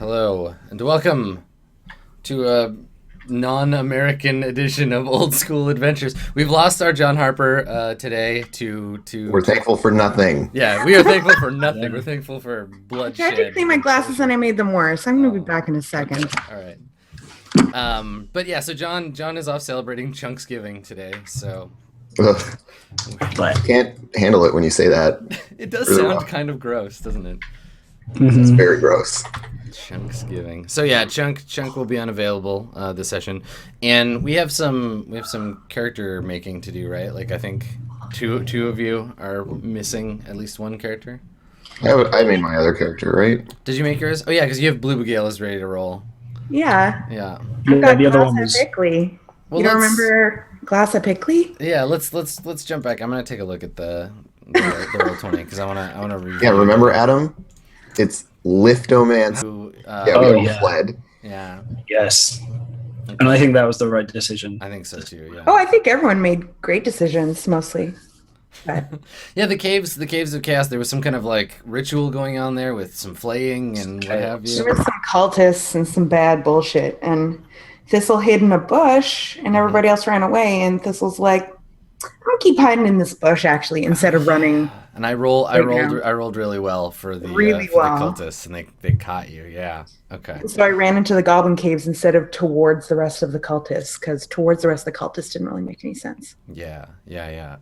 Hello, and welcome to a non-American edition of Old School Adventures. We've lost our John Harper today We're thankful for nothing. Yeah, we are thankful for nothing. Yeah. We're thankful for bloodshed. I tried to clean my glasses and I made them worse. I'm going to be back in a second. Okay. All right. But yeah, so John is off celebrating Chunksgiving today, so... Ugh. I can't handle it when you say that. It does really sound kind of gross, doesn't it? Mm-hmm. It's very gross. Chunksgiving. So yeah, Chunk will be unavailable this session, and we have some character making to do, right? Like I think two of you are missing at least one character. I made my other character, right? Did you make yours? Oh yeah, because you have Blue Bagale is ready to roll. Yeah. Yeah. I've got the other one was Pickley. Well, you don't remember Glass of Pickley? Yeah, let's jump back. I'm gonna take a look at the Roll20 because I wanna review. Yeah, remember Adam? It's Liftomancer. Who fled. Yeah. Yes. Okay. And I think that was the right decision. I think so too. Yeah. Oh, I think everyone made great decisions mostly. But... yeah, the caves of chaos. There was some kind of like ritual going on there with some flaying and what have you. There was some cultists and some bad bullshit, and Thistle hid in a bush, and everybody else ran away. And Thistle's like, "I'm gonna keep hiding in this bush, actually, instead of running." And I rolled really well for the cultists, and they caught you. Yeah. Okay. So I ran into the goblin caves instead of towards the rest of the cultists, because towards the rest of the cultists didn't really make any sense. Yeah.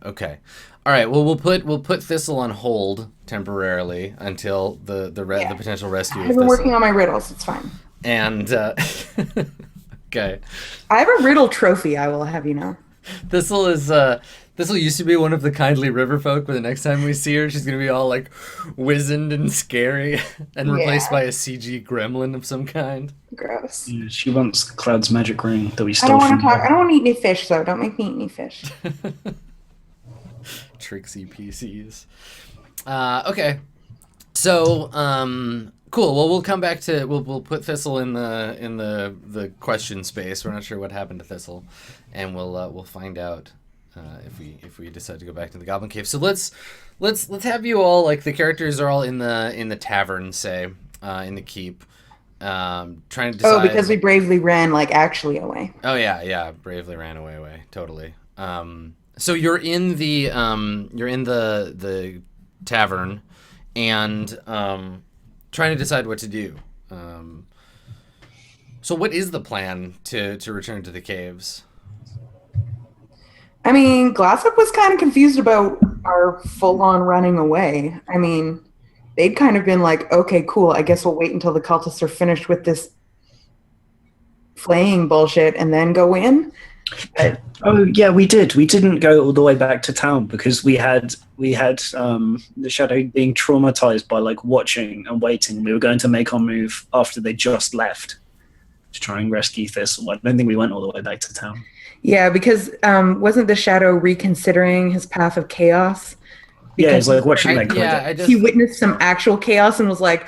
Okay. All right. Well, we'll put Thistle on hold temporarily until the potential rescue. I've been working on my riddles. It's fine. And okay. I have a riddle trophy. I will have you know. Thistle used to be one of the kindly river folk, but the next time we see her, she's going to be all, like, wizened and scary and replaced by a CG gremlin of some kind. Gross. Yeah, she wants Cloud's magic ring that we stole from I don't want to eat any fish, though. Don't make me eat any fish. Tricksy PCs. Okay. So, cool. Well, we'll come back to... We'll put Thistle in the question space. We're not sure what happened to Thistle. And we'll find out... if we decide to go back to the Goblin Cave. So let's have you all, like, the characters are all in the tavern, say, in the keep, trying to decide. Oh, because we bravely ran, like, actually away. Oh yeah, bravely ran away, totally. So you're in the tavern, and trying to decide what to do. So what is the plan to return to the caves? I mean, Glossop was kind of confused about our full-on running away. I mean, they'd kind of been like, okay, cool, I guess we'll wait until the cultists are finished with this flaying bullshit and then go in. But... oh, yeah, we did. We didn't go all the way back to town because we had the Shadow being traumatized by, like, watching and waiting. We were going to make our move after they just left to try and rescue Thistle. I don't think we went all the way back to town. Yeah, because wasn't the Shadow reconsidering his path of chaos? Yeah, he's like watching that. He witnessed some actual chaos and was like,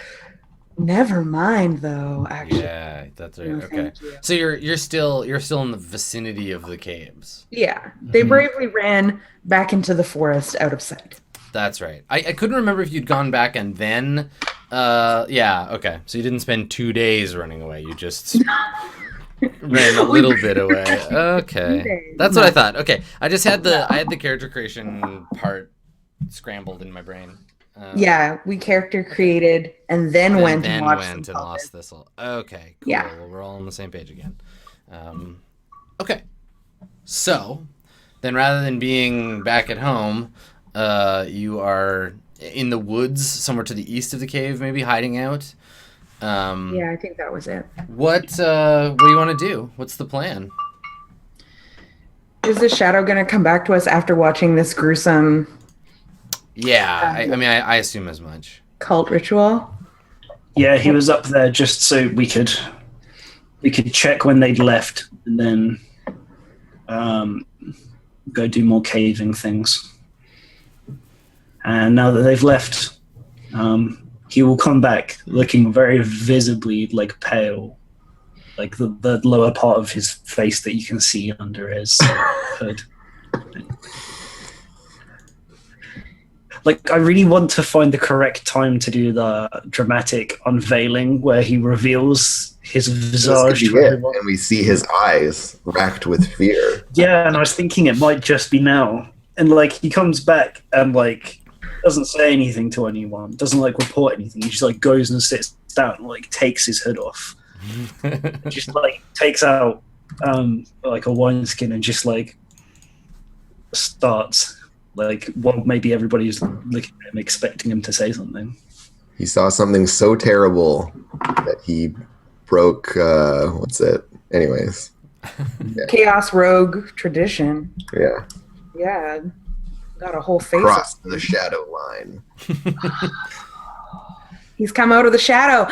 "Never mind, though." Actually, yeah, that's right. Okay, so you're still in the vicinity of the caves. Yeah, they bravely ran back into the forest, out of sight. That's right. I couldn't remember if you'd gone back and then. Yeah. Okay. So you didn't spend 2 days running away. You just. Ran a little bit away. Okay, that's what I thought. Okay, I just had the character creation part scrambled in my brain. Yeah, we character created and then went and lost Thistle. Okay, cool. Yeah, well, we're all on the same page again. Okay, so then rather than being back at home, you are in the woods somewhere to the east of the cave, maybe hiding out. Yeah, I think that was it. What do you want to do? What's the plan? Is the Shadow going to come back to us after watching this gruesome... Yeah, I mean, I assume as much. Cult ritual? Yeah, he was up there just so we could check when they'd left and then go do more caving things. And now that they've left... he will come back looking very visibly, like, pale. Like the lower part of his face that you can see under his hood. Like, I really want to find the correct time to do the dramatic unveiling where he reveals his This could visage be to it, everyone. and we see his eyes racked with fear. Yeah, and I was thinking it might just be now. And, like, he comes back and, like, doesn't say anything to anyone, doesn't, like, report anything. He just, like, goes and sits down and, like, takes his hood off. Just, like, takes out, like, a wineskin and just, like, starts. Like, well, maybe everybody's looking at him expecting him to say something. He saw something so terrible that he broke, what's it? Anyways. Chaos rogue tradition. Yeah. Yeah. Got a whole face. Crossed the shadow line. He's come out of the shadow.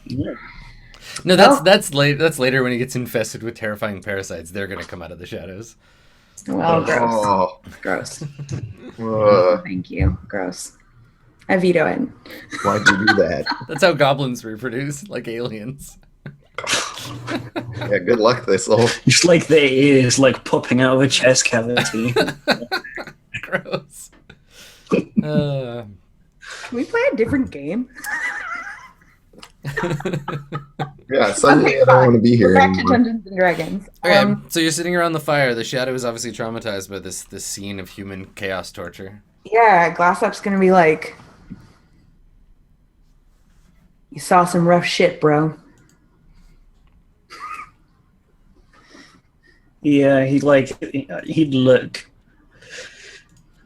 Yeah. No, that's later when he gets infested with terrifying parasites. They're gonna come out of the shadows. Well, gross. Oh. Gross. Ugh. Thank you. Gross. I veto it. Why'd you do that? That's how goblins reproduce, like aliens. Yeah, good luck, Thistle. Just like their ears, like popping out of a chest cavity. Gross. Can we play a different game? Yeah, suddenly Okay, I don't fine. want to be here Back to anymore. Dungeons and Dragons. Okay, so you're sitting around the fire. The shadow is obviously traumatized by this scene of human chaos torture. Yeah, Glass Up's gonna be like, you saw some rough shit, bro. Yeah, he'd look, and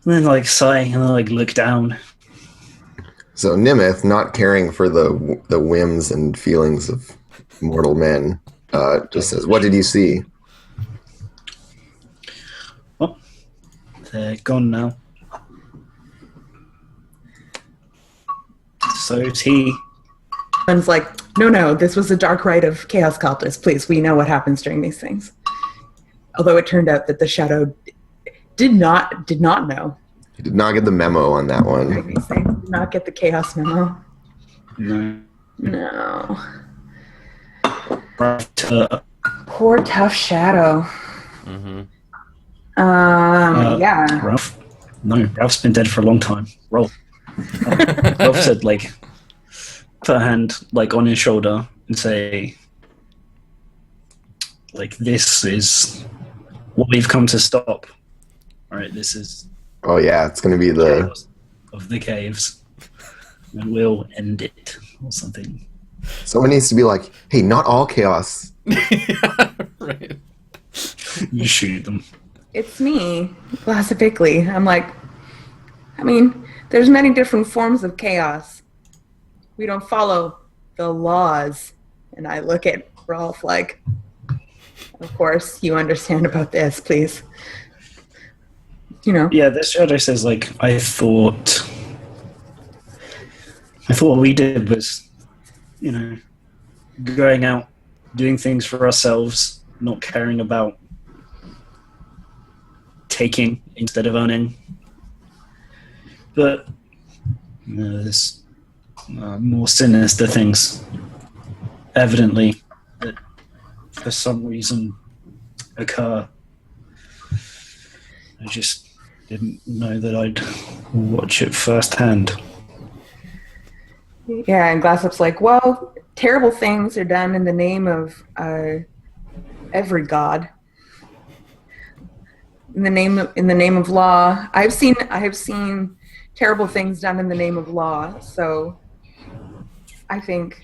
then like sigh, and then like look down. So Nimith, not caring for the whims and feelings of mortal men, just says, "What did you see?" Well, they're gone now. So it's he. One's like, no, this was a dark rite of chaos cultists. Please, we know what happens during these things. Although it turned out that the shadow did not know He did not get the memo on that during one. these things. Did not get the chaos memo. No. No. Right, Poor tough shadow. Mm-hmm. Yeah. Ralph. No, Ralph's been dead for a long time. Ralph said, like, put a hand like on his shoulder and say, like, this is what we've come to stop. All right, this is Oh yeah, it's going to be the chaos of the caves, and we'll end it or something. someone needs to be like, "Hey, not all chaos." Yeah, right. You shoot them. It's me, Glass Bickley. I'm like, I mean, there's many different forms of chaos. We don't follow the laws. And I look at Rolf like, of course, you understand about this, please. You know. Yeah, this shadow says, like, I thought what we did was, you know, going out, doing things for ourselves, not caring about taking instead of owning. But there's more sinister things, evidently, that for some reason occur. I just didn't know that I'd watch it firsthand. Yeah, and Glassup's like, well, terrible things are done in the name of every god. In the name of law. I have seen terrible things done in the name of law. So I think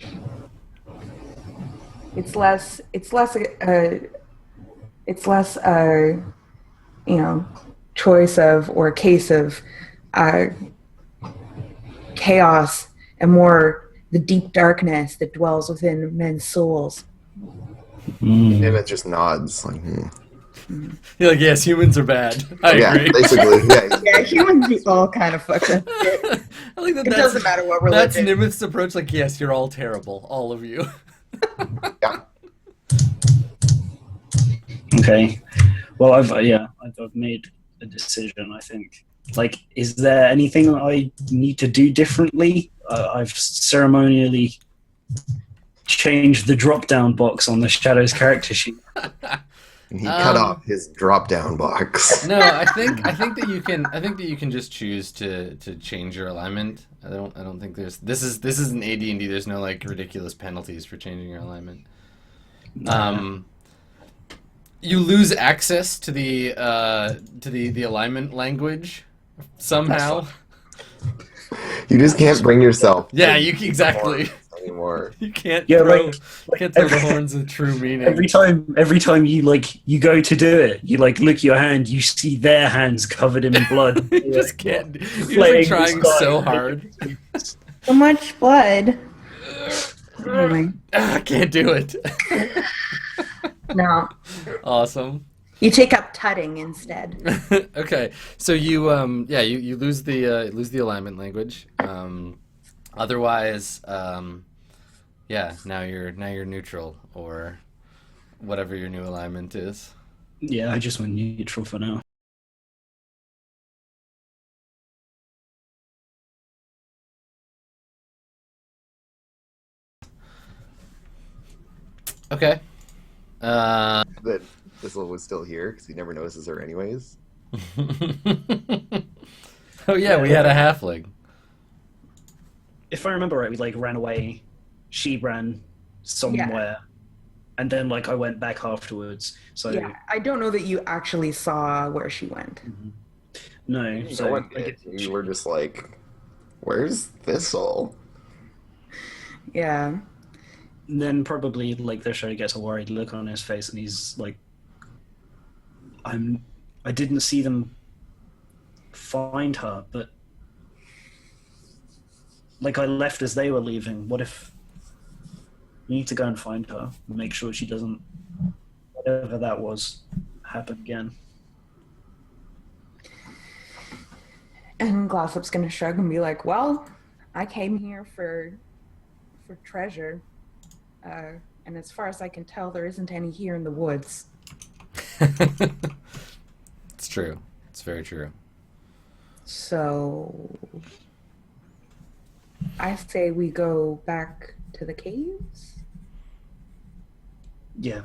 it's less choice of or a case of chaos and more the deep darkness that dwells within men's souls. Nimith just nods, like, You're like, yes, humans are bad. I agree. basically, yeah. Yeah, humans be all kind of fucked up. I like that. It doesn't matter what That's religion. Nimith's approach. Like, yes, you're all terrible, all of you. Yeah. Okay. Well, I've made a decision, I think. Like, is there anything that I need to do differently? I've ceremonially changed the drop-down box on the Shadows character sheet. And he cut off his drop-down box. No, I think that you can just choose to change your alignment. I don't think this is an AD&D. There's no like ridiculous penalties for changing your alignment. You lose access to the alignment language somehow. You just can't bring yourself. Yeah, exactly. Anymore. You can't Yeah, throw, like can't throw the horns of true meaning. Every time you go to do it, you like look your hand, you see their hands covered in blood. You just can't. You're just trying so hard. So much blood. Anyway, I can't do it. no. Awesome. You take up tutting instead. Okay, so you you lose the alignment language. Otherwise, now you're neutral or whatever your new alignment is. Yeah, I just went neutral for now. Okay. That Thistle was still here because he never notices her anyways. Oh yeah, we had a halfling. If I remember right, we like ran away. She ran somewhere, and then like I went back afterwards. So Yeah, I don't know that you actually saw where she went. no, so No one did. You were just like, "Where's Thistle?" Yeah. then probably like the show gets a worried look on his face, and he's like, I didn't see them find her, but like I left as they were leaving. What if we need to go and find her and make sure she doesn't, whatever that was, happen again? And Glossop's gonna shrug and be like, "Well, I came here for treasure, and as far as I can tell, there isn't any here in the woods." It's true. It's very true. So I say we go back to the caves. Yeah.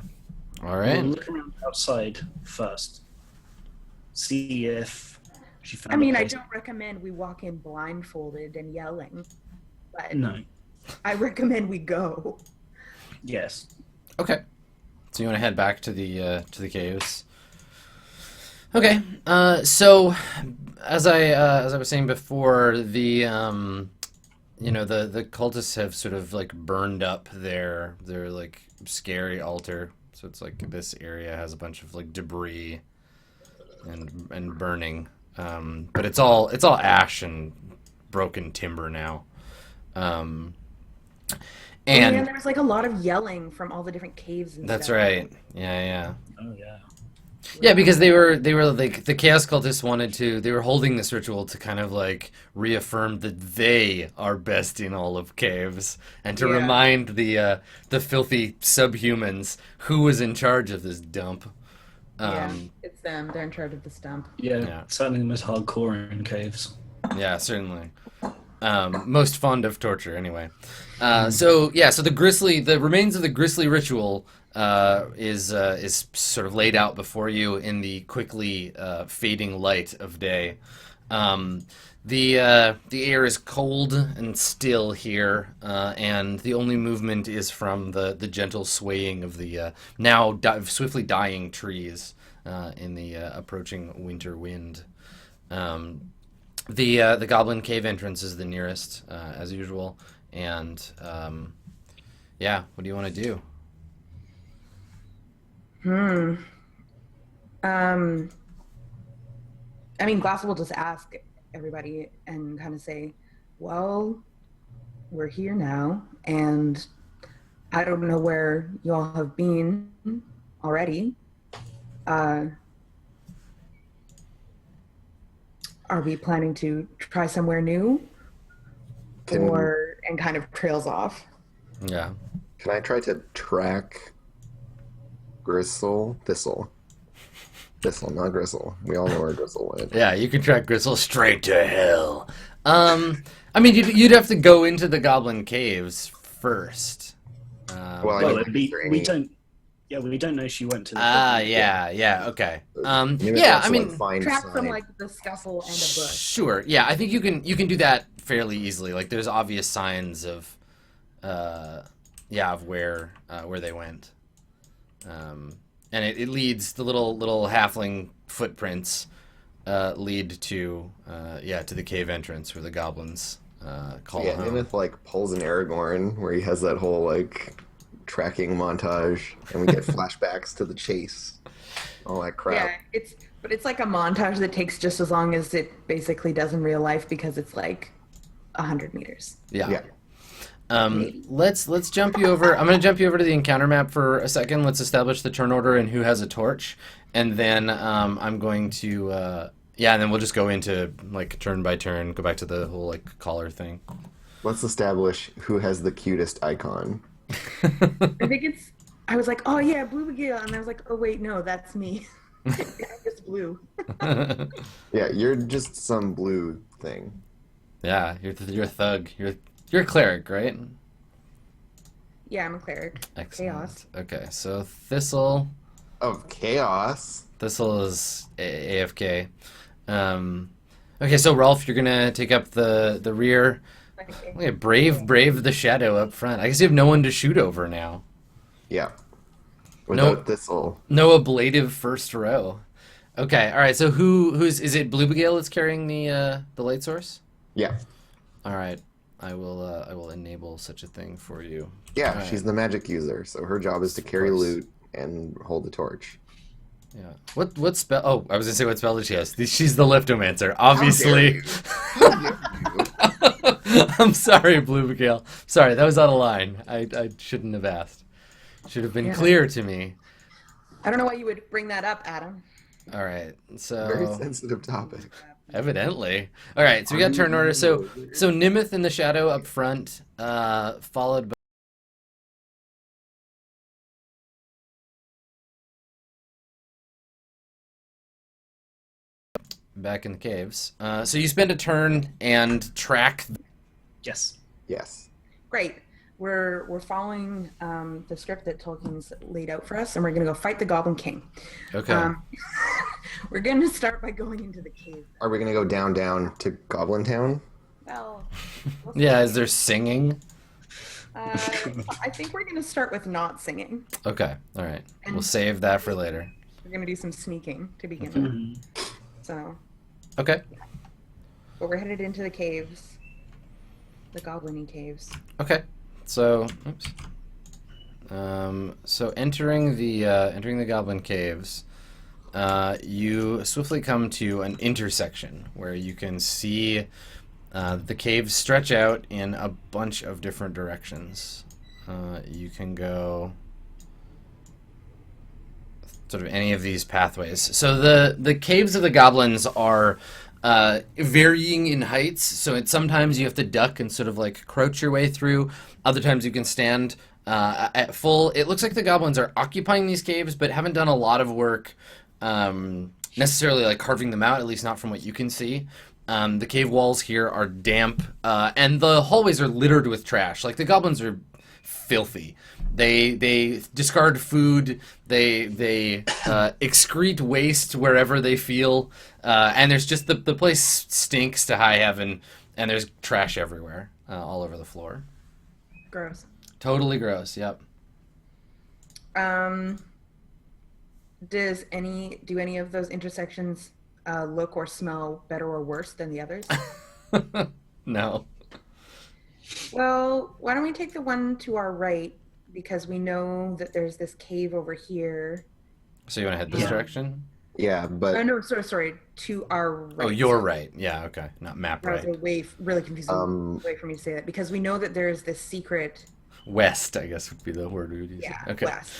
All right. We'll look around outside first. See if she found I mean, a I place. don't recommend we walk in blindfolded and yelling, but No. I recommend we go. Yes. Okay. So you want to head back to the caves? Okay. So as I was saying before, the cultists have sort of like burned up their like scary altar. So it's like this area has a bunch of like debris and burning. But it's all ash and broken timber now. And there was like a lot of yelling from all the different caves and that's stuff. right. Yeah. Oh yeah. Yeah, because they were like the chaos cultists they were holding this ritual to kind of like reaffirm that they are best in all of caves and to Yeah. remind the filthy subhumans who was in charge of this dump. Yeah, it's them. They're in charge of the stump. Yeah. Certainly the most hardcore in caves. Yeah, certainly. Most fond of torture, anyway. So the remains of the grisly ritual is sort of laid out before you in the quickly fading light of day. The air is cold and still here, and the only movement is from the gentle swaying of the swiftly dying trees in the approaching winter wind. The goblin cave entrance is the nearest, as usual, and what do you want to do? I mean, Glass will just ask everybody and kind of say, "Well, we're here now, and I don't know where you all have been already. Are we planning to try somewhere new?" And kind of trails off. Yeah. Can I try to track Thistle, not Gristle. We all know where Gristle went. Yeah, you can track Gristle straight to hell. I mean, you'd have to go into the goblin caves first. Well, I Well, mean, is there we any- don't. Yeah, we don't know she went to the Yeah, okay. Nimith Yeah, wants I to, mean, find Track from sign. like the scuffle and a bush. sure. Yeah, I think you can do that fairly easily. Like, there's obvious signs of, of where they went, and it leads the little halfling footprints lead to the cave entrance where the goblins call Yeah, home. Nimith like pulls an Aragorn where he has that whole like tracking montage, and we get flashbacks to the chase, all that crap. Yeah, it's like a montage that takes just as long as it basically does in real life because it's like 100 meters. Yeah. Let's jump you over. I'm going to jump you over to the encounter map for a second. Let's establish the turn order and who has a torch, and then I'm going to and then we'll just go into like turn by turn. Go back to the whole like collar thing. Let's establish who has the cutest icon. I think I was like, oh yeah, Blue Miguel, and I was like, oh wait, no, that's me. I'm just blue. Yeah, you're just some blue thing. Yeah, you're a thug. You're a cleric, right? Yeah, I'm a cleric. Excellent. Chaos. Okay, so Thistle. Of chaos. Thistle is AFK. Okay, so Rolf, you're gonna take up the rear. Okay. Okay, brave the shadow up front. I guess you have no one to shoot over now. Yeah. Without Thistle. No ablative first row. Okay, all right. So who's is it? Blue Miguel that's carrying the light source? Yeah. All right, I will enable such a thing for you. Yeah, All right. she's the magic user, so her job is to carry course. loot and hold the torch. Yeah. What spell? Oh, I was gonna say what spell did she has? She's the Liftomancer, obviously. How dare you. I'm sorry, Blue Miguel. Sorry, that was out of line. I shouldn't have asked. Should have been Yeah. clear to me. I don't know why you would bring that up, Adam. All right, so Very sensitive topic. evidently. All right, so we got turn order. So Nimith in the shadow up front, followed by back in the caves. So you spend a turn and track. Yes. Yes. Great. We're following the script that Tolkien's laid out for us, and we're gonna go fight the Goblin King. Okay. We're gonna start by going into the cave. Are we gonna go down to Goblin Town? Well, Yeah, is there singing? I think we're gonna start with not singing. Okay. All right. And- We'll save that for later. We're gonna do some sneaking to begin with. So, Okay. but we're headed into the caves, the Goblin caves. Okay. So, oops. So entering the Goblin Caves, you swiftly come to an intersection where you can see the caves stretch out in a bunch of different directions. You can go sort of any of these pathways. So the caves of the goblins are varying in heights. So sometimes you have to duck and sort of like crouch your way through. Other times you can stand at full. It looks like the goblins are occupying these caves, but haven't done a lot of work necessarily like carving them out, at least not from what you can see. The cave walls here are damp, and the hallways are littered with trash. Like, the goblins are filthy. They discard food. They excrete waste wherever they feel, and there's just the place stinks to high heaven, and there's trash everywhere, all over the floor. Gross. Totally gross. Yep. Do any of those intersections look or smell better or worse than the others? No. Well, why don't we take the one to our right, because we know that there's this cave over here. So you want to head this Yeah. direction? Yeah, but Oh no, sorry, to our right. Oh, you're right. Yeah. Okay. Not map That was right. a really confusing way for me to say that, because we know that there's this secret. West, I guess, would be the word we would use. Yeah, Okay. west.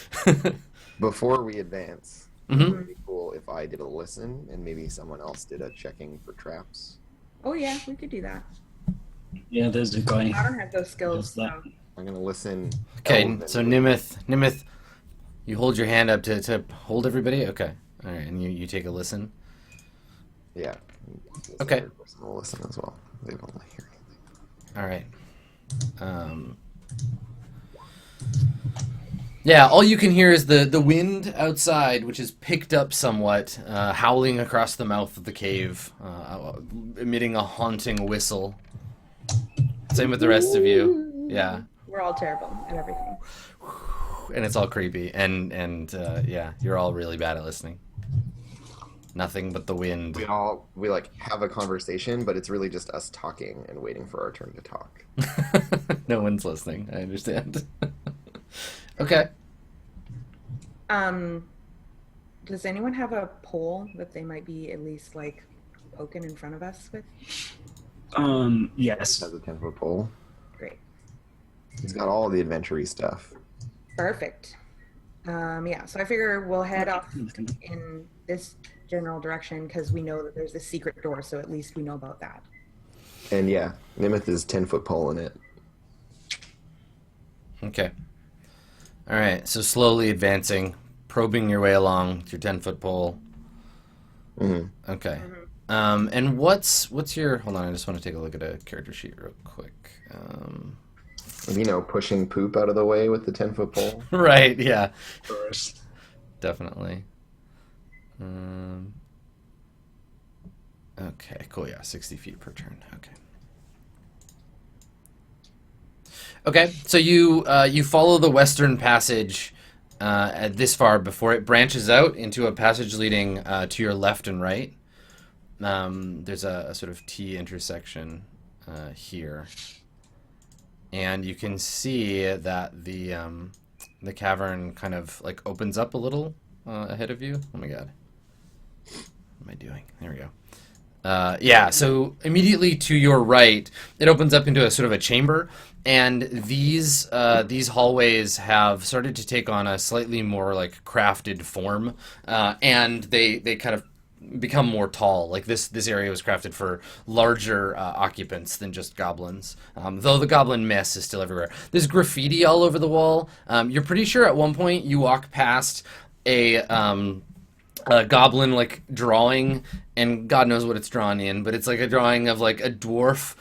before we advance, Mhm. it would be cool if I did a listen and maybe someone else did a checking for traps. Oh yeah, we could do that. Yeah, there's a guy. I don't have those skills. Does that. So. I'm gonna listen. Okay, Elven. so Nimith, you hold your hand up to hold everybody? Okay. All right, and you take a listen. Yeah. This Okay. other person will listen as well. They won't hear anything. All right. Yeah, all you can hear is the wind outside, which is picked up somewhat, howling across the mouth of the cave, emitting a haunting whistle. Same with the rest of you. Yeah. We're all terrible at everything. And it's all creepy. And yeah, you're all really bad at listening. Nothing but the wind. We like have a conversation, but it's really just us talking and waiting for our turn to talk. No one's listening. I understand. Okay. Does anyone have a pole that they might be at least like poking in front of us with? Yes. Has a 10-foot pole. Great. He's got all the adventure-y stuff. Perfect. Yeah, so I figure we'll head off in this general direction because we know that there's this secret door, so at least we know about that. And yeah, Nimith is 10-foot pole in it. Okay. All right. So slowly advancing, probing your way along with your 10-foot pole. Mm-hmm. Okay. And what's your? Hold on. I just want to take a look at a character sheet real quick. Pushing poop out of the way with the 10-foot pole. Right. Yeah. First. Definitely. Okay. Cool. Yeah. 60 feet per turn. Okay. Okay, so you follow the western passage at this far before it branches out into a passage leading to your left and right. There's a sort of T intersection here, and you can see that the cavern kind of like opens up a little ahead of you. Oh my god, what am I doing? There we go. Yeah, so immediately to your right, it opens up into a sort of a chamber, and these hallways have started to take on a slightly more like crafted form, and they kind of become more tall. Like this area was crafted for larger occupants than just goblins, though the goblin mess is still everywhere. There's graffiti all over the wall. You're pretty sure at one point you walk past a goblin like drawing, and God knows what it's drawn in, but it's like a drawing of like a dwarf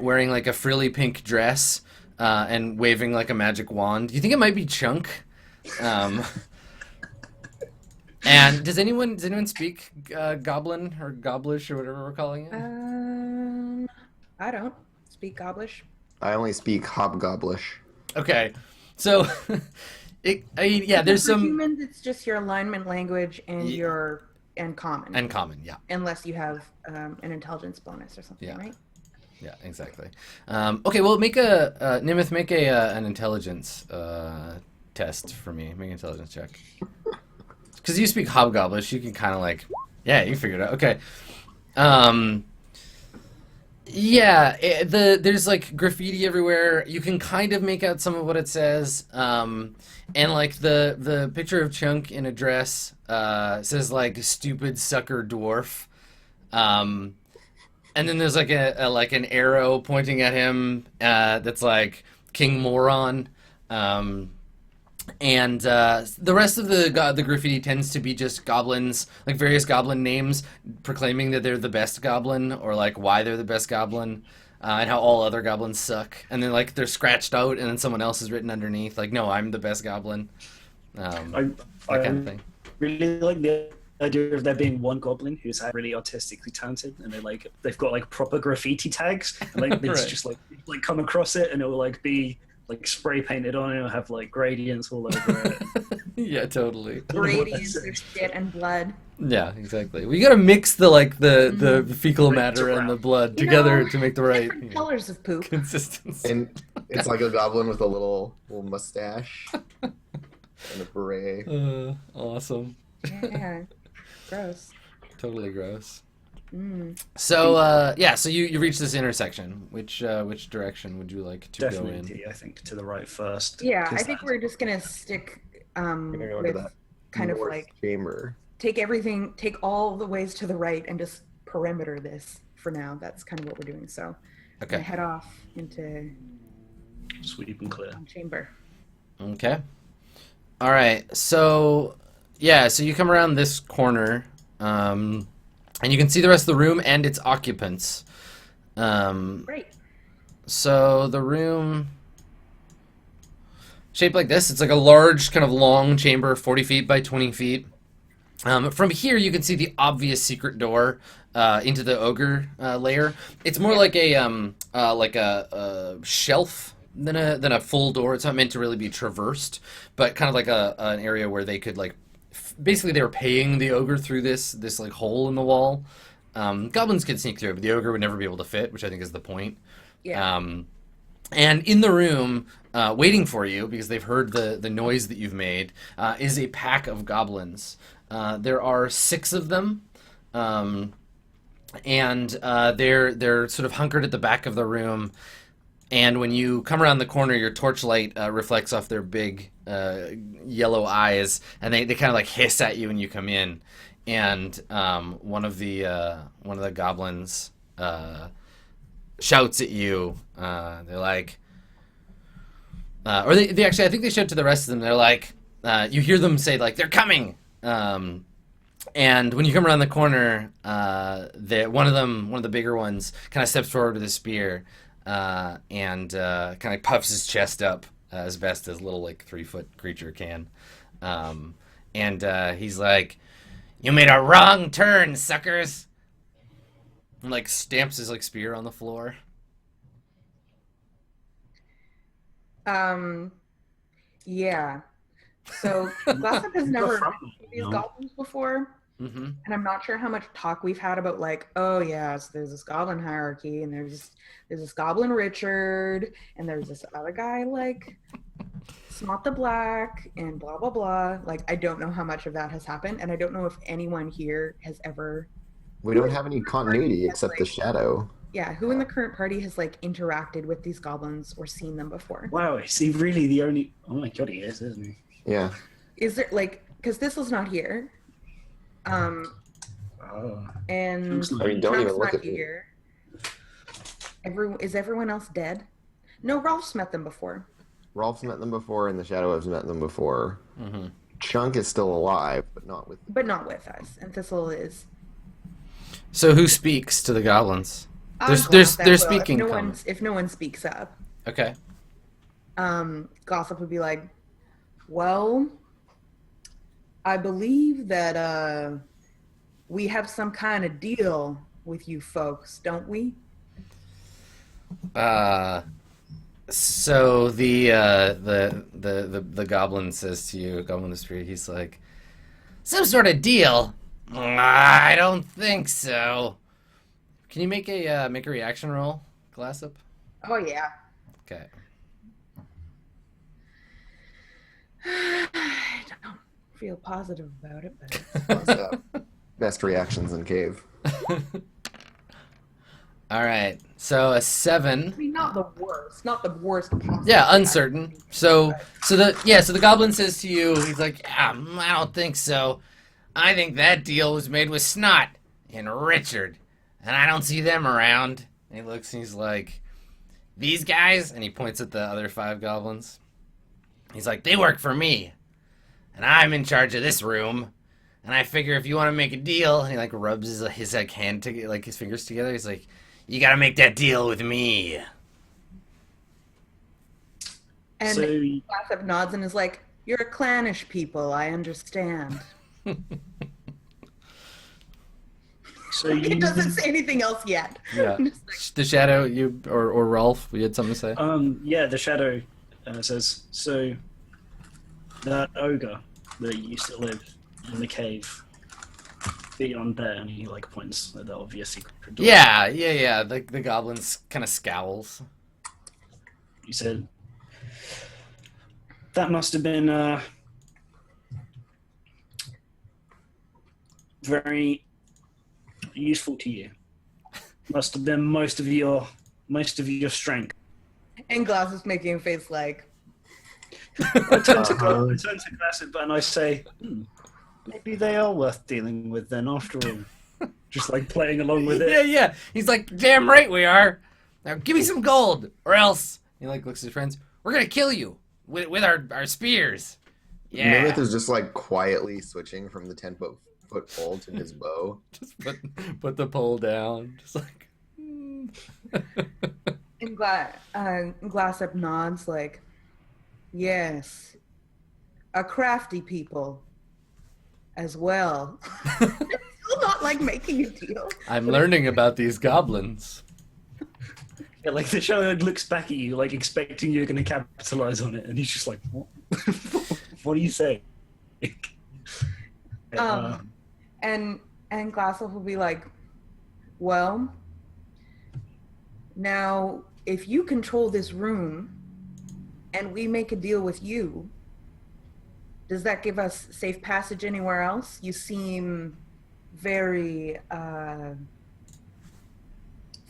wearing like a frilly pink dress and waving like a magic wand. Do you think it might be Chunk? And does anyone speak goblin or goblish or whatever we're calling it? I don't speak Goblish. I only speak hobgoblish. Okay, so there's For some humans, it's just your alignment language and and common. and common, yeah. Unless you have an intelligence bonus or something, Yeah. right? Yeah, exactly. Okay, well, make a Nimith, make an intelligence test for me. Make an intelligence check. Because you speak hobgoblish, you can kind of like, yeah, you figured it out. Okay. There's like graffiti everywhere. You can kind of make out some of what it says. And like the picture of Chunk in a dress says like stupid sucker dwarf. And then there's like an arrow pointing at him that's like King Moron. And the rest of the graffiti tends to be just goblins, like various goblin names proclaiming that they're the best goblin, or like why they're the best goblin, and how all other goblins suck. And then like they're scratched out, and then someone else is written underneath, like, no, I'm the best goblin. That kind of thing. Really like the idea of there being one goblin who's really artistically talented, and they've got like proper graffiti tags, and like it's Right. just like come across it, and it will like be like spray painted on it, it'll have like gradients all over it. Yeah, totally. Gradients of shit and blood. Yeah, exactly. We gotta mix the fecal matter and the blood together to make the right Different colors of poop. consistency. And it's like a goblin with a little mustache and a beret. Awesome. Yeah. Gross. Totally gross. Mm. So so you reach this intersection. Which direction would you like to go in? Definitely, I think to the right first. Yeah, I 'cause think we're just gonna stick We're gonna go with to that kind of north like chamber. take all the ways to the right and just perimeter this for now. That's kind of what we're doing. So I'm Okay. gonna head off into Sweep and clear. chamber. Okay. All right. So so you come around this corner, and you can see the rest of the room and its occupants. Great. So the room. shaped like this. It's like a large, kind of long chamber, 40 feet by 20 feet. From here, you can see the obvious secret door into the ogre lair. It's more like a shelf than a full door. It's not meant to really be traversed, but kind of like an area where they could like basically they were paying the ogre through this like hole in the wall. Goblins could sneak through, but the ogre would never be able to fit, which I think is the point. Yeah. And in the room, waiting for you, because they've heard the noise that you've made, is a pack of goblins. There are 6 of them, and they're sort of hunkered at the back of the room. And when you come around the corner, your torchlight reflects off their big yellow eyes, and they kind of like hiss at you when you come in. And one of the goblins shouts at you. They're like, or they actually, I think they shout to the rest of them. They're like, you hear them say like, they're coming. And when you come around the corner, one of the bigger ones, kind of steps forward with a spear, and kind of puffs his chest up as best as little like 3-foot creature can, and he's like, "You made a wrong turn, suckers!" And like stamps his like spear on the floor. Yeah. So Gossip has never met these goblins before, Mm-hmm. and I'm not sure how much talk we've had about like, oh yeah, so there's this goblin hierarchy, and there's this goblin Richard, and there's this other guy like Smot the Black, and blah blah blah. Like, I don't know how much of that has happened, and I don't know if anyone here has ever. We don't have any continuity except the shadow. Yeah, who in the current party has like interacted with these goblins or seen them before? Wow, is he really the only? Oh my god, he is, isn't he? Yeah. Is there like, because Thistle's not here, and Trump's I mean, don't even Trump's look not at me. here. Is everyone else dead? No, Rolf's met them before. Rolf's met them before, and the shadow has met them before. Mm-hmm. Chunk is still alive, but not with. But not with us, and Thistle is. So who speaks to the goblins? I'm glad There's that they're will. speaking. If no one speaks up, Okay. Gossip would be like, "Well, I believe that we have some kind of deal with you folks, don't we?" So the goblin says to you, Goblin the Spirit, he's like, some sort of deal? I don't think so. Can you make a reaction roll, Glassop? Oh yeah. Okay. I don't feel positive about it, but What's up? Best reactions in cave. All right. So a 7. I mean, not the worst possible. Yeah, uncertain. So the goblin says to you, he's like, yeah, I don't think so. I think that deal was made with Snot and Richard, and I don't see them around. And he looks and he's like, these guys, and he points at the other 5 goblins. He's like, they work for me, and I'm in charge of this room. And I figure if you want to make a deal, and he like rubs his like hand to like his fingers together. He's like, you got to make that deal with me. And So- Gossip nods and is like, "You're a clannish people, I understand." So It you, doesn't say anything else yet. Yeah. Just like, The Shadow, you or Rolf, you had something to say? yeah, the shadow says, so that ogre that used to live in the cave beyond there, and he like points at the obvious secret door. Yeah. The goblins kind of scowls. He said, that must have been very useful to you. Must have been most of your strength. and Glass is making a face like, I turn to Glassett and I say, maybe they are worth dealing with then after all. Just like playing along with it. Yeah. He's like, damn right we are. Now give me some gold, or else. He like looks at his friends. We're gonna kill you with our spears. Yeah. Nimith is just like quietly switching from the 10-foot pole to his bow. Just put the pole down. Just like. and Glassip nods like, Yes. A crafty people as well. It's still not like making a deal. I'm learning about these goblins. Yeah, like the shadow looks back at you, like expecting you're going to capitalize on it, and he's just like, "What? What do you say?" And Glassow will be like, well, now if you control this room and we make a deal with you, does that give us safe passage anywhere else? You seem very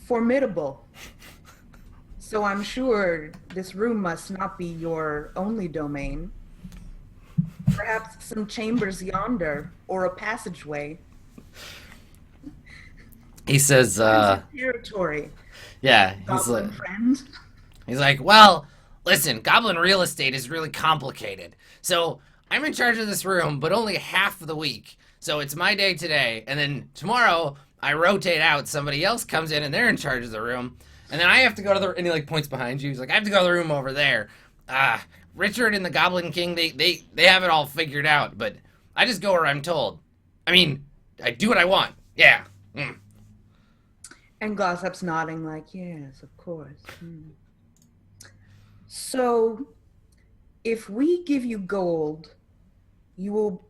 formidable. So I'm sure this room must not be your only domain. Perhaps some chambers yonder or a passageway. He says, territory. yeah, Goblin friend. he's like, well, listen, goblin real estate is really complicated. So I'm in charge of this room, but only half of the week. So it's my day today, and then tomorrow I rotate out. Somebody else comes in and they're in charge of the room. And then I have to go to the, and he like points behind you. He's like, I have to go to the room over there. Richard and the Goblin King, they have it all figured out, but I just go where I'm told. I mean, I do what I want. Yeah. Mm. And Glossop's nodding like, yes, of course. So, if we give you gold, you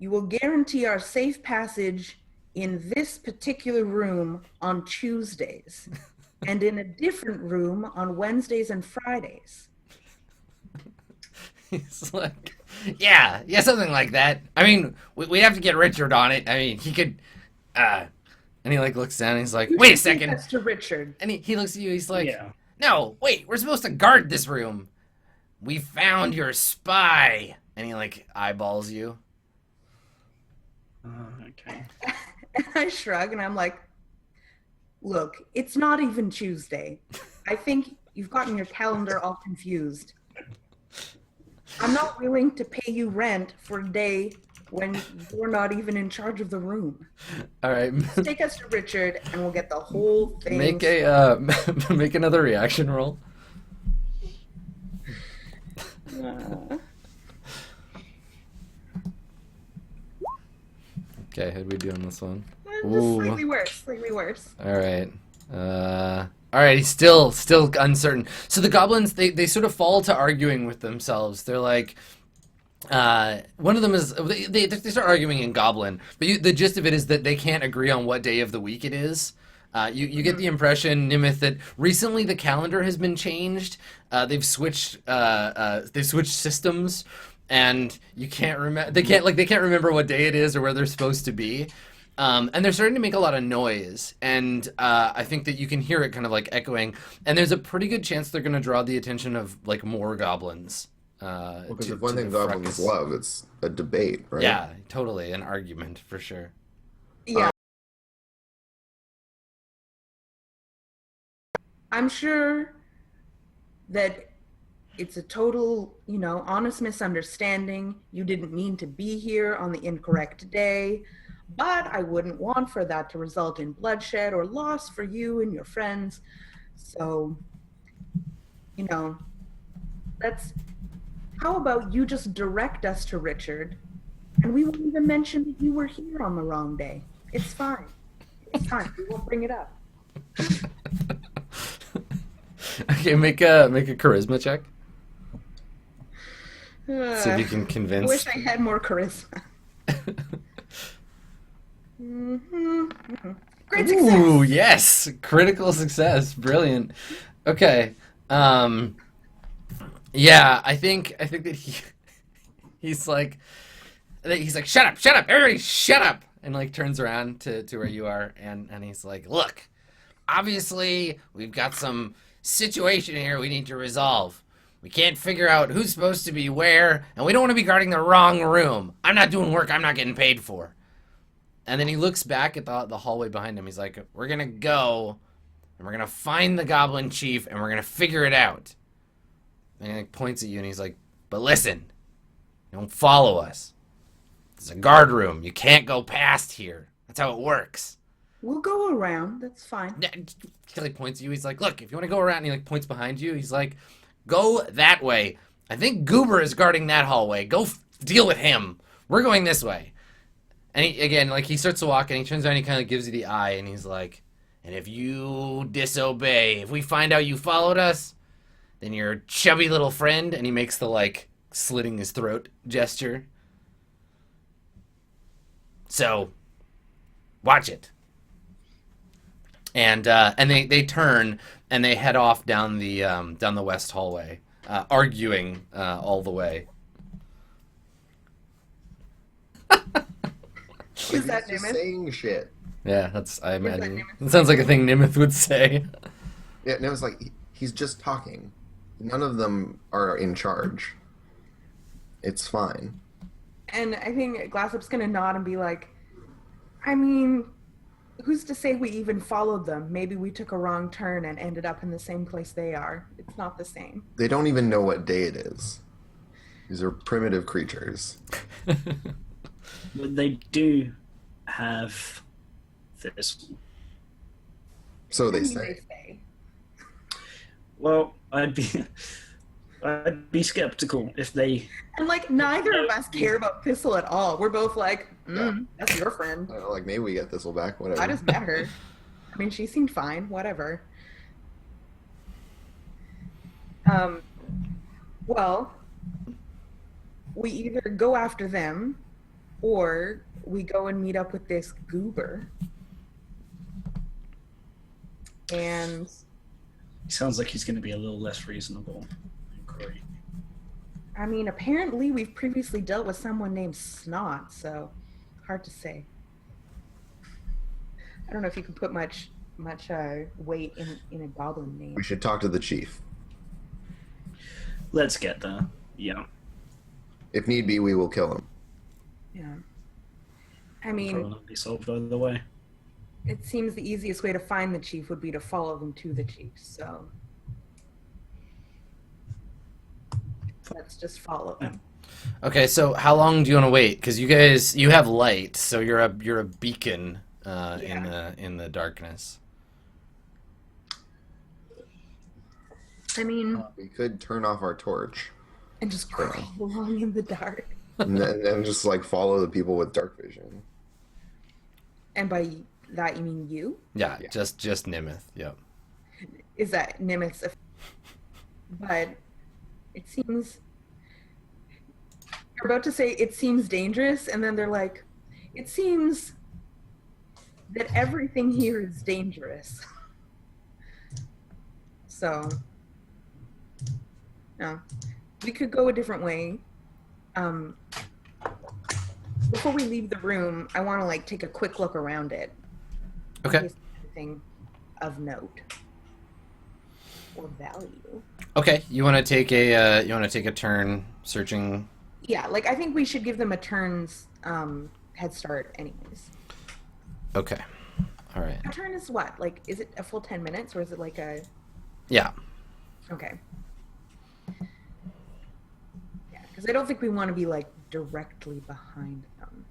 will guarantee our safe passage in this particular room on Tuesdays and in a different room on Wednesdays and Fridays. He's like, yeah, something like that. I mean, we have to get Richard on it. I mean, he could, and he like looks down and he's like, wait a second. That's to Richard. And he looks at you, he's like, Yeah. no, wait, we're supposed to guard this room. We found your spy. And he like eyeballs you. Okay. And I shrug and I'm like, look, it's not even Tuesday. I think you've gotten your calendar all confused. I'm not willing to pay you rent for a day when you're not even in charge of the room. All right. Take us to Richard and we'll get the whole thing. Make a make another reaction roll. Okay, how'd we do on this one? Just slightly worse. All right. All right, he's still uncertain. So the goblins, they sort of fall to arguing with themselves. They're like, one of them is, they start arguing in Goblin, but the gist of it is that they can't agree on what day of the week it is. You get the impression, Nimith, that recently the calendar has been changed. They've switched systems, and you can't remember. They can't remember what day it is or where they're supposed to be. And they're starting to make a lot of noise, and I think that you can hear it kind of like echoing. And there's a pretty good chance they're going to draw the attention of like more goblins. Because if one thing goblins love, it's a debate, right? Yeah, totally, an argument for sure. Yeah. I'm sure that it's a total, honest misunderstanding. You didn't mean to be here on the incorrect day, but I wouldn't want for that to result in bloodshed or loss for you and your friends. So, how about you just direct us to Richard and we won't even mention that you were here on the wrong day. It's fine. It's fine. We won't bring it up. Okay, make a charisma check. See if you can convince. I wish I had more charisma. Great success. Ooh, yes, critical success, brilliant. Okay, yeah, I think that he's like shut up, everybody, shut up, and like turns around to where you are, and he's like, look, obviously we've got some situation here we need to resolve. We can't figure out who's supposed to be where, and we don't want to be guarding the wrong room. I'm not doing work I'm not getting paid for. And then he looks back at the hallway behind him. He's like, we're going to go, and we're going to find the goblin chief, and we're going to figure it out. And he like, points at you, and he's like, but listen, don't follow us. It's a guard room. You can't go past here. That's how it works. We'll go around. That's fine. He like points at you. He's like, look, if you want to go around, and he like points behind you. He's like, Go that way. I think Goober is guarding that hallway. Go deal with him. We're going this way. And he starts to walk, and he turns around, and he kind of gives you the eye, and he's like, and if you disobey, if we find out you followed us, then your chubby little friend, and he makes the, like, slitting his throat gesture. So, watch it. And they turn, and they head off down the west hallway, arguing all the way. Is that He's just Nimith? saying shit. Yeah, I imagine. Nimith? It sounds like a thing Nimith would say. Yeah, and it was like he's just talking. None of them are in charge. It's fine. And I think Glassup's gonna nod and be like, I mean, who's to say we even followed them? Maybe we took a wrong turn and ended up in the same place they are. It's not the same. They don't even know what day it is. These are primitive creatures. But they do have this. So they I mean, say. Well, I'd be skeptical if they. And like neither of us care about Thistle at all. We're both like, that's your friend. I don't know, like maybe we get Thistle back, whatever. I just met her. I mean, she seemed fine. Whatever. Well, we either go after them, or we go and meet up with this Goober. And He sounds like he's going to be a little less reasonable. Great. I mean, apparently we've previously dealt with someone named Snot, so hard to say. I don't know if you can put much weight in a goblin name. We should talk to the chief. Let's get there. Yeah. If need be, we will kill him. Yeah. I mean, Probably not be solved either way. it seems the easiest way to find the chief would be to follow them to the chief, so let's just follow them. Okay, so how long do you want to wait? Because you have light, so you're a beacon in the darkness. I mean, We could turn off our torch and just crawl along in the dark. and then just like follow the people with dark vision. And by that you mean you? Yeah, Yeah. just Nimith. Yep. Is that Nimith's? But it seems you're about to say it seems dangerous, and then they're like, it seems that everything here is dangerous. So, no, we could go a different way. Before we leave the room, I want to like take a quick look around it. Okay. In case there's anything of note or value. Okay. You want to take a turn searching? Yeah, like I think we should give them a turn's head start, anyways. Okay. All right. A turn is what? Like, is it a full 10 minutes, or is it like a? Yeah. Okay. Yeah, because I don't think we want to be like directly behind them.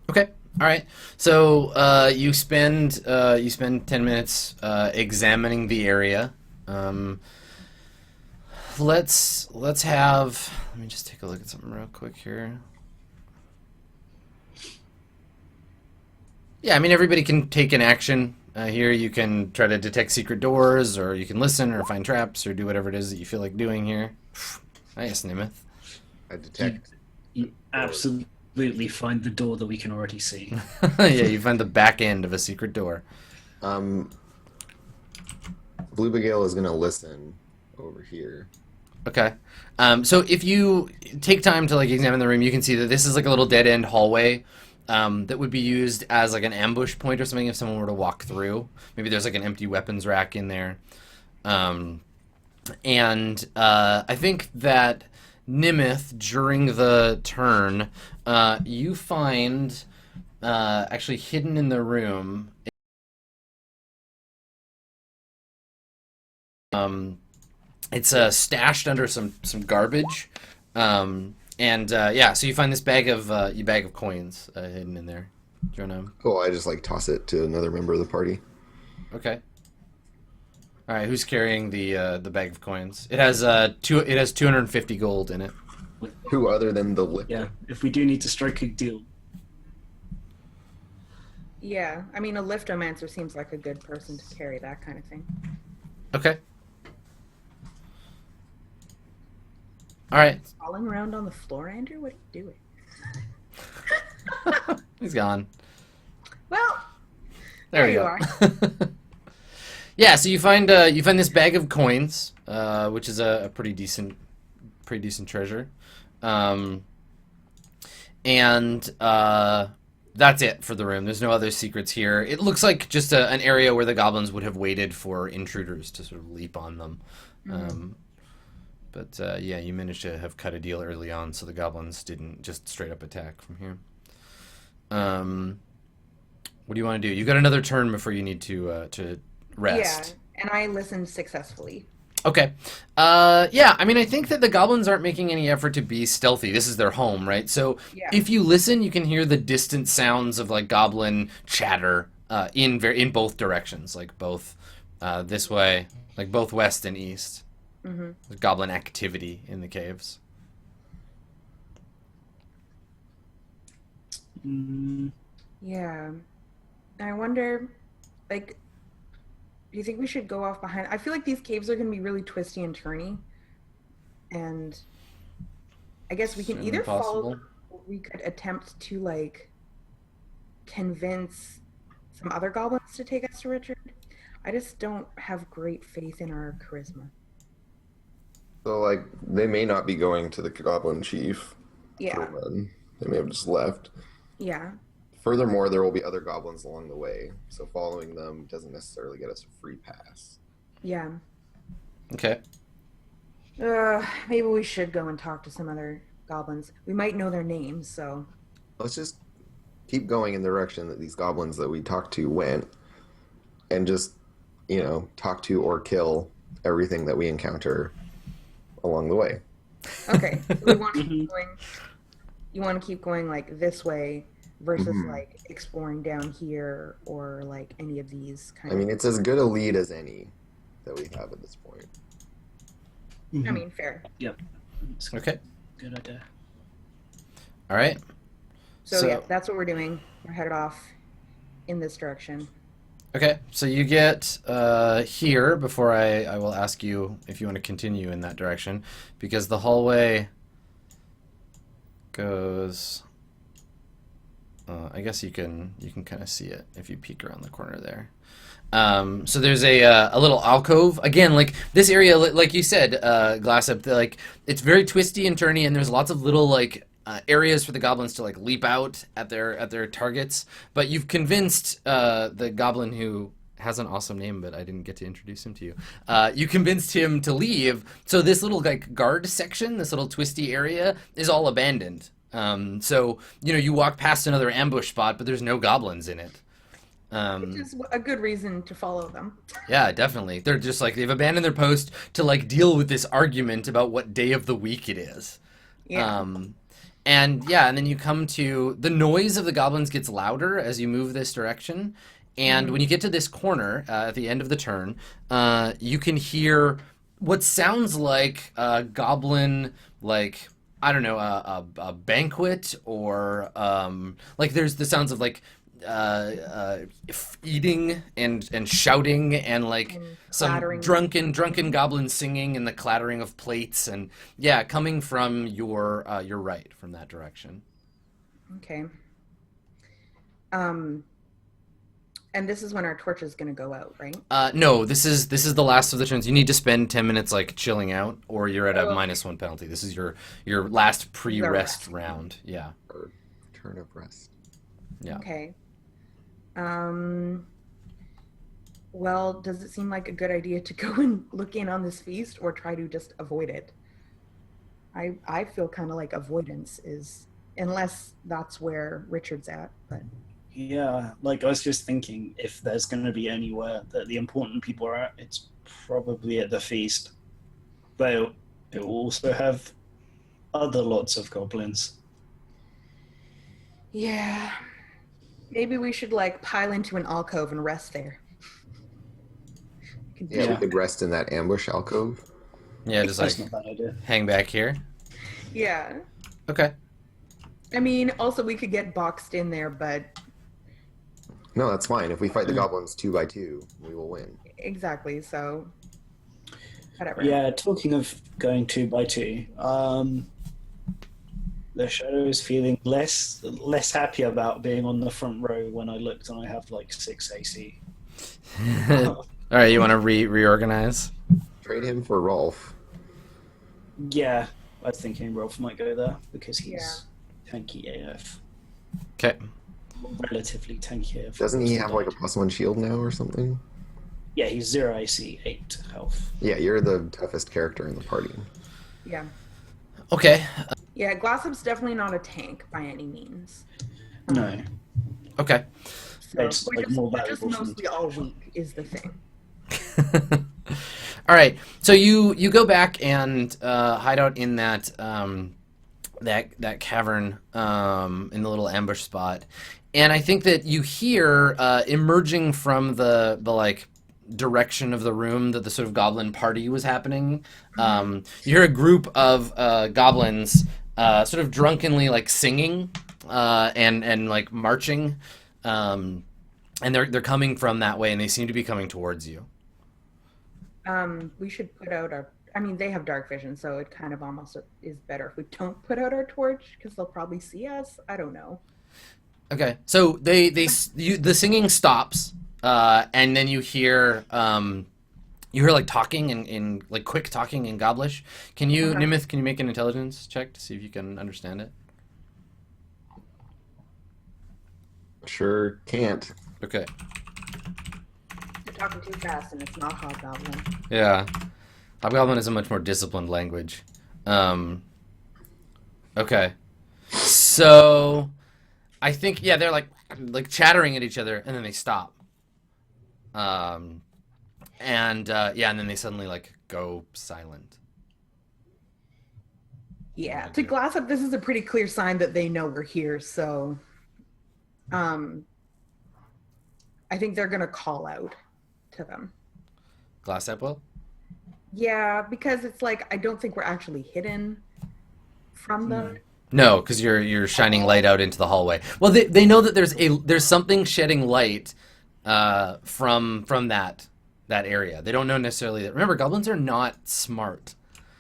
Okay. All right. So you spend 10 minutes examining the area. Let's have. Let me just take a look at something real quick here. Yeah, I mean everybody can take an action. Here you can try to detect secret doors, or you can listen, or find traps, or do whatever it is that you feel like doing here. Nice, Nimith. I detect. You absolutely find the door that we can already see. Yeah, you find the back end of a secret door. Bluebagale is gonna listen over here. Okay. So if you take time to like examine the room, you can see that this is like a little dead end hallway that would be used as like an ambush point or something if someone were to walk through. Maybe there's like an empty weapons rack in there. And I think that Nimith, during the turn, you find actually hidden in the room. It's stashed under some garbage, so you find this bag of coins hidden in there. Do you wanna? Cool. I just like toss it to another member of the party. Okay. All right, who's carrying the bag of coins? It has It has 250 gold in it. Who other than the liquor? Yeah, if we do need to strike a deal. Yeah, I mean, a liftomancer seems like a good person to carry that kind of thing. Okay. All right. Falling around on the floor, Andrew? What are you doing? He's gone. Well, There we you go. are. Yeah, so you find this bag of coins, which is a pretty decent treasure, and that's it for the room. There's no other secrets here. It looks like just an area where the goblins would have waited for intruders to sort of leap on them. But yeah, you managed to have cut a deal early on, so the goblins didn't just straight up attack from here. What do you want to do? You got another turn before you need to rest. Yeah, and I listened successfully. Okay. Yeah, I mean, I think that the goblins aren't making any effort to be stealthy. This is their home, right? So Yeah. if you listen, you can hear the distant sounds of like goblin chatter in both directions, like both this way, like both west and east. Mm-hmm. There's goblin activity in the caves. Yeah. I wonder, like, do you think we should go off behind? I feel like these caves are going to be really twisty and turny. And I guess we can Certainly either possible. follow, or we could attempt to, like, convince some other goblins to take us to Richard. I just don't have great faith in our charisma. So, like, they may not be going to the Goblin Chief. Yeah. For one. They may have just left. Yeah. Furthermore, there will be other goblins along the way, so following them doesn't necessarily get us a free pass. Yeah. Okay. Maybe we should go and talk to some other goblins. We might know their names, so. Let's just keep going in the direction that these goblins that we talked to went, and just, talk to or kill everything that we encounter along the way. Okay. So we want to keep going. You want to keep going like this way versus like exploring down here or like any of these kind I mean, it's as good a lead as any that we have at this point. I mean, fair. Yep. It's a Okay. good idea. All right. So yeah, that's what we're doing. We're headed off in this direction. Okay, so you get here before I will ask you if you want to continue in that direction, because the hallway goes. I guess you can kind of see it if you peek around the corner there. So there's a little alcove again, like this area, like you said, Glassip, like it's very twisty and turny, and there's lots of little like. Areas for the goblins to like leap out at their targets, but you've convinced the goblin who has an awesome name, but I didn't get to introduce him to you. You convinced him to leave, so this little like guard section, this little twisty area, is all abandoned. So you walk past another ambush spot, but there's no goblins in it. Which is a good reason to follow them. Yeah, definitely. They're just like they've abandoned their post to like deal with this argument about what day of the week it is. Yeah. And then you come to the noise of the goblins gets louder as you move this direction. And when you get to this corner at the end of the turn, you can hear what sounds like a goblin, like, I don't know, a banquet or like there's the sounds of like eating and shouting and like some clattering. drunken goblins singing and the clattering of plates and coming from your right from that direction. Okay. And this is when our torch is going to go out, right? No, this is the last of the turns. You need to spend 10 minutes like chilling out, or you're at a -1 penalty. This is your last pre-rest round. Yeah. Or turn of rest. Yeah. Okay. Well, does it seem like a good idea to go and look in on this feast or try to just avoid it? I feel kind of like avoidance is, unless that's where Richard's at, but Yeah, like I was just thinking, if there's going to be anywhere that the important people are at, it's probably at the feast. But it will also have other lots of goblins. yeah. Maybe we should like pile into an alcove and rest there. Yeah, we could rest in that ambush alcove. Yeah, just like That's not a bad idea. hang back here. Yeah. Okay. I mean, also we could get boxed in there, but No, that's fine. If we fight the goblins 2 by 2, we will win. exactly. So whatever. Yeah, talking of going 2 by 2, the shadow is feeling less happy about being on the front row when I looked and I have like 6 AC. All right, you want to reorganize? Trade him for Rolf. Yeah, I was thinking Rolf might go there because he's tanky AF. Okay. Relatively tanky AF. Doesn't he have like a +1 shield now or something? Yeah, he's 0 AC, 8 health. Yeah, you're the toughest character in the party. Yeah. Okay. Yeah, Glossop's definitely not a tank by any means. No. Okay. So It's, we're like, just, more we're just valuable for mostly all weak is the thing. All right. So you go back and hide out in that that cavern in the little ambush spot, and I think that you hear emerging from the like direction of the room that the sort of goblin party was happening. You hear a group of goblins sort of drunkenly like singing and like marching, and they're coming from that way, and they seem to be coming towards you. We should put out our. I mean, they have dark vision, so it kind of almost is better if we don't put out our torch because they'll probably see us. I don't know. Okay, so the singing stops, and then you hear like talking in like quick talking in Goblish. Can you, Nimith? Can you make an intelligence check to see if you can understand it? Sure can't. Okay. You're talking too fast, and it's not Hobgoblin. Yeah, Hobgoblin is a much more disciplined language. Okay, so I think they're like chattering at each other, and then they stop. And then they suddenly like go silent. Yeah, to Glossop, this is a pretty clear sign that they know we're here. So, I think they're gonna call out to them. Glassap will? Yeah, because it's like I don't think we're actually hidden from them. No, because you're shining light out into the hallway. Well, they know that there's something shedding light from that area. They don't know necessarily that. Remember, goblins are not smart.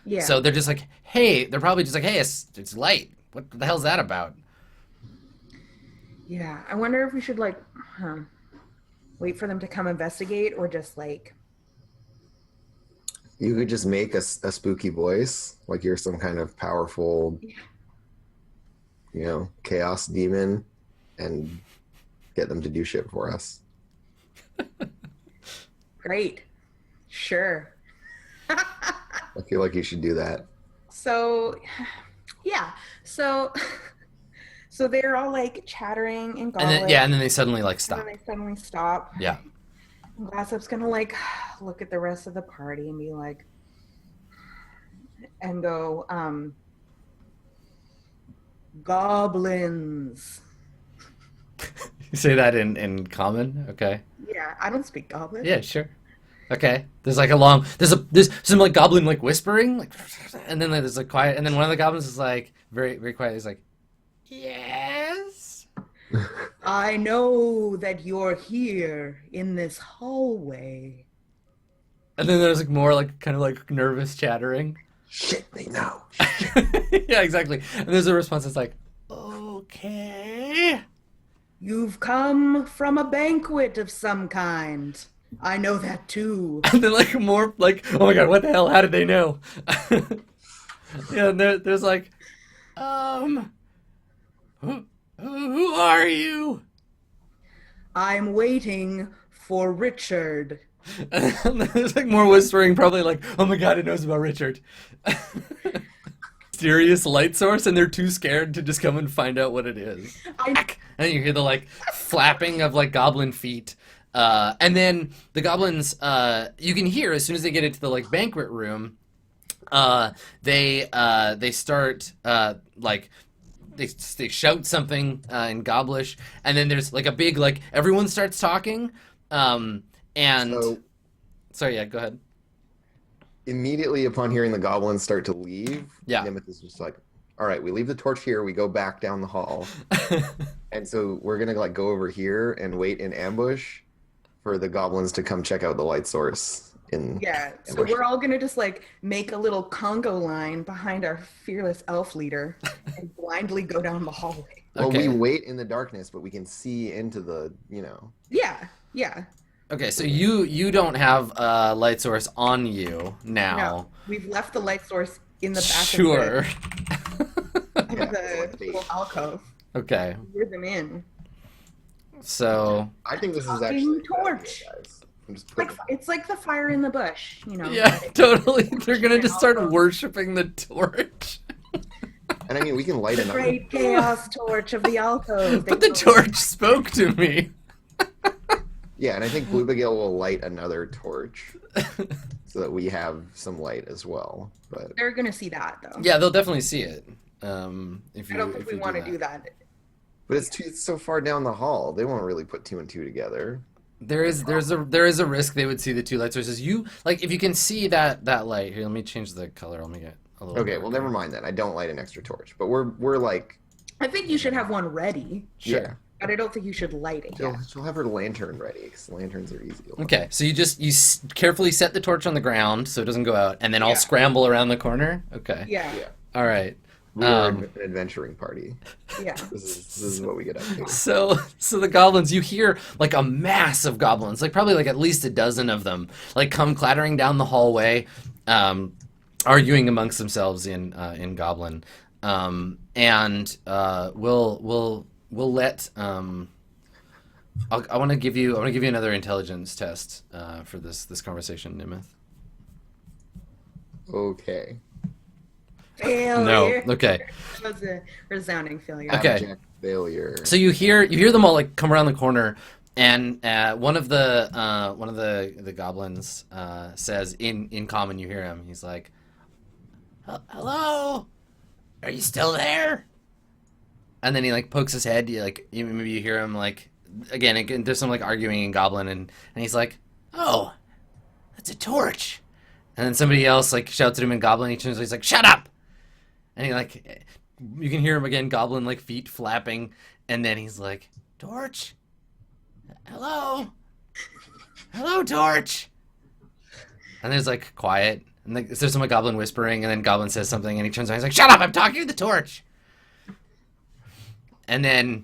Yeah. So they're just like, hey, they're probably just like, hey, it's light. What the hell's that about? Yeah, I wonder if we should wait for them to come investigate or just like. You could just make a spooky voice, like you're some kind of powerful, chaos demon, and get them to do shit for us. Great. Sure. I feel like you should do that. So, yeah. So they're all like chattering and And then they suddenly like stop. And then they suddenly stop. Yeah. And Glossop's gonna like look at the rest of the party and be like, and go, goblins. You say that in common, okay? Yeah, I don't speak goblin. Yeah, sure. Okay. There's like there's some like goblin like whispering, like, and then there's like quiet, and then one of the goblins is like very very quiet. He's like, yes. I know that you're here in this hallway. And then there's like more like kind of like nervous chattering. Shit, they know. Yeah, exactly. And there's a response that's like, okay. You've come from a banquet of some kind. I know that too. And then like more like, oh my god, what the hell? How did they know? Yeah, and there's like, who are you? I'm waiting for Richard. And there's like more whispering, probably like, oh my god, it knows about Richard. Mysterious light source, and they're too scared to just come and find out what it is. And then you hear the like flapping of like goblin feet. And then the goblins, you can hear as soon as they get into the like banquet room, they start like they shout something in Goblish, and then there's like a big like everyone starts talking, and Sorry, yeah, go ahead. Immediately upon hearing the goblins start to leave, Yeah. Nimith is just like, all right, we leave the torch here, we go back down the hall. And so we're gonna like go over here and wait in ambush for the goblins to come check out the light source. Yeah, so we're all gonna just like make a little Congo line behind our fearless elf leader and blindly go down the hallway. Well, Okay. we wait in the darkness, but we can see into the, Yeah, yeah. Okay, so you don't have a light source on you now. No, we've left the light source in the back Sure. of Yeah, the little alcove. Okay. Lure them in. So I think this is Fucking actually a good torch. idea, guys. I'm just Like putting, it's like the fire in the bush, you know. yeah, totally. They're gonna just start worshiping the torch. and I mean, we can light The another. great chaos torch of the alcove. But the torch spoke to me. Yeah, and I think Bluebigale will light another torch so that we have some light as well. But They're gonna see that though. Yeah, they'll definitely see it. If you, I don't think if we you want to do that. it's so far down the hall. They won't really put two and two together. There is a risk they would see the two light sources. You like if you can see that light here. Let me change the color. I'll make it a little. Okay, well, never mind then. I don't light an extra torch, but we're like, I think you should have one ready, Sure. but I don't think you should light it yet. she'll have her lantern ready because lanterns are easy. to light. Okay, so you carefully set the torch on the ground so it doesn't go out, and then I'll Yeah. scramble around the corner. Okay. Yeah, Yeah, All right. we are an adventuring party. yeah. This is what we get up to. So the goblins, you hear like a mass of goblins, like probably like at least a dozen of them, like come clattering down the hallway, arguing amongst themselves in goblin, and we'll let I want to give you another intelligence test for this conversation, Nimith. Okay. Failure. No. Okay. That was a resounding failure. Okay. Abject failure. So you hear them all like come around the corner, and one of the goblins says in common. You hear him. He's like, "Hello, are you still there?" And then he like pokes his head. Maybe you hear him like again. There's some like arguing in goblin, and he's like, "Oh, that's a torch." And then somebody else like shouts at him in goblin. He turns. He's like, "Shut up!" And he like, you can hear him again, goblin like feet flapping, and then he's like, "Torch, hello, torch." And there's like quiet, and like, there's some like goblin whispering, and then goblin says something, and he turns around, he's like, "Shut up! I'm talking to the torch." And then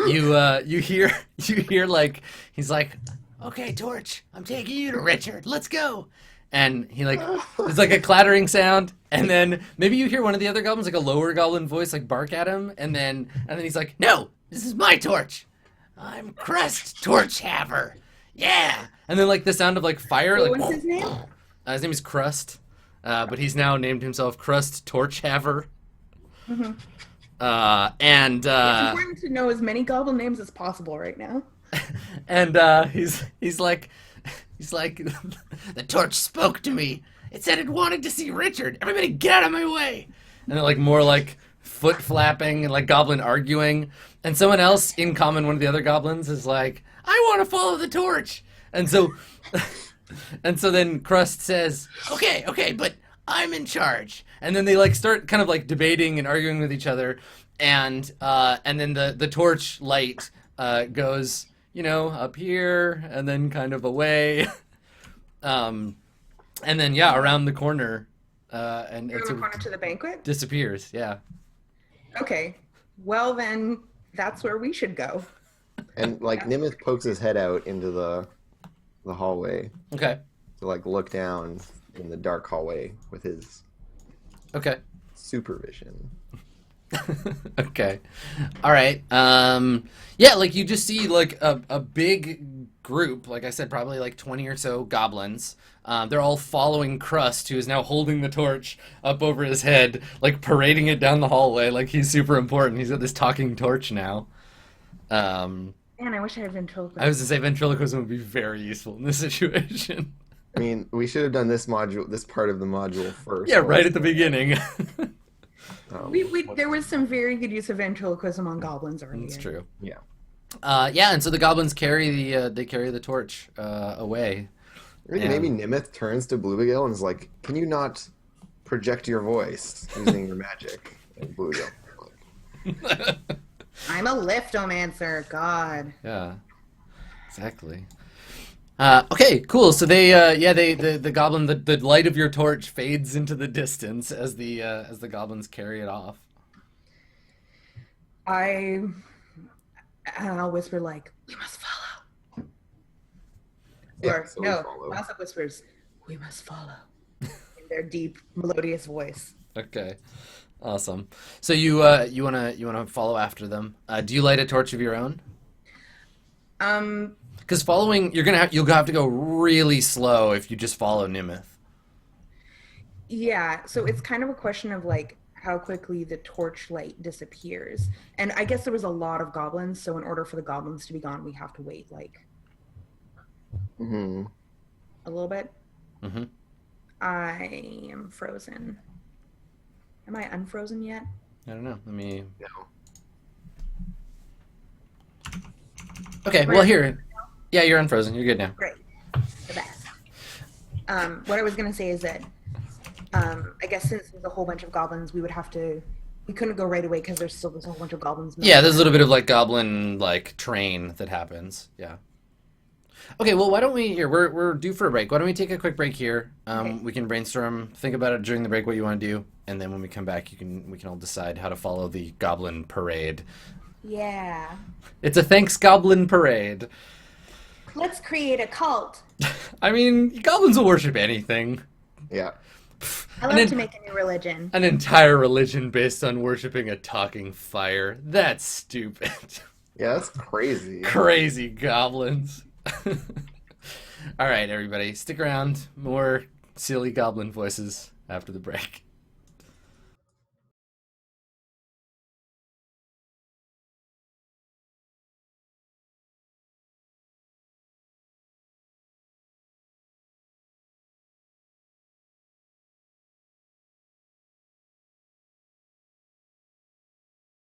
you hear like he's like, "Okay, torch, I'm taking you to Richard. Let's go." And he like, there's like a clattering sound, and then maybe you hear one of the other goblins, like a lower goblin voice, like bark at him, and then he's like, "No, this is my torch. I'm Crust Torchhaver. Yeah." And then like the sound of like fire, What like was his name? his name is Crust, but he's now named himself Crust Torchhaver. Mhm. And It's important to know as many goblin names as possible right now. and he's like, "The torch spoke to me. It said it wanted to see Richard. Everybody get out of my way." And then like more like foot flapping and like goblin arguing. And someone else in common, one of the other goblins, is like, "I want to follow the torch." And so then Crust says, Okay, but I'm in charge." And then they like start kind of like debating and arguing with each other. And then the torch light goes, up here and then kind of away. And then around the corner, and From it the sort corner of to the banquet? disappears. Yeah. Okay. Well, then that's where we should go. And like Nimith pokes his head out into the hallway Okay. to like look down in the dark hallway with his Okay. supervision. Okay. All right. Like you just see like a big group, like I said, probably like 20 or so goblins. They're all following Crust, who is now holding the torch up over his head, like parading it down the hallway like he's super important. He's got this talking torch now. Man, I wish I had ventriloquism. I was to say ventriloquism would be very useful in this situation. I mean, we should have done this part of the module first. Yeah, right at the beginning. There was some very good use of ventriloquism on goblins earlier. That's true. Yeah. And so the goblins carry the torch away. I think And- maybe Nimith turns to Bluegill and is like, "Can you not project your voice using your magic?" And Bluegill, like, I'm a liftomancer. God. Yeah, exactly. Okay, cool. So they, the goblin, the light of your torch fades into the distance as the goblins carry it off. I'll whisper like, "We must follow." Yeah, Or so we no, follow. Masa whispers, "We must follow," in their deep, melodious voice. Okay, awesome. So you wanna follow after them. Do you light a torch of your own? Because following, you'll have to go really slow if you just follow Nimith. Yeah, so it's kind of a question of like how quickly the torchlight disappears. And I guess there was a lot of goblins, so in order for the goblins to be gone, we have to wait like mm-hmm. a little bit. Mm-hmm. I am frozen. Am I unfrozen yet? I don't know. Let me. No. Okay. Well, here. Yeah, you're unfrozen. You're good now. Great. The best. What I was going to say is that I guess since there's a whole bunch of goblins, we couldn't go right away because there's still this whole bunch of goblins. Yeah, there's a little bit of like goblin like train that happens. Yeah. Okay, well, why don't we here? We're due for a break. Why don't we take a quick break here? Okay. We can brainstorm, think about it during the break what you want to do, and then when we come back, we can all decide how to follow the goblin parade. Yeah. It's a thanks goblin parade. Let's create a cult. I mean, goblins will worship anything. Yeah. I love to make a new religion. An entire religion based on worshiping a talking fire. That's stupid. Yeah, that's crazy. Crazy goblins. All right, everybody, stick around. More silly goblin voices after the break.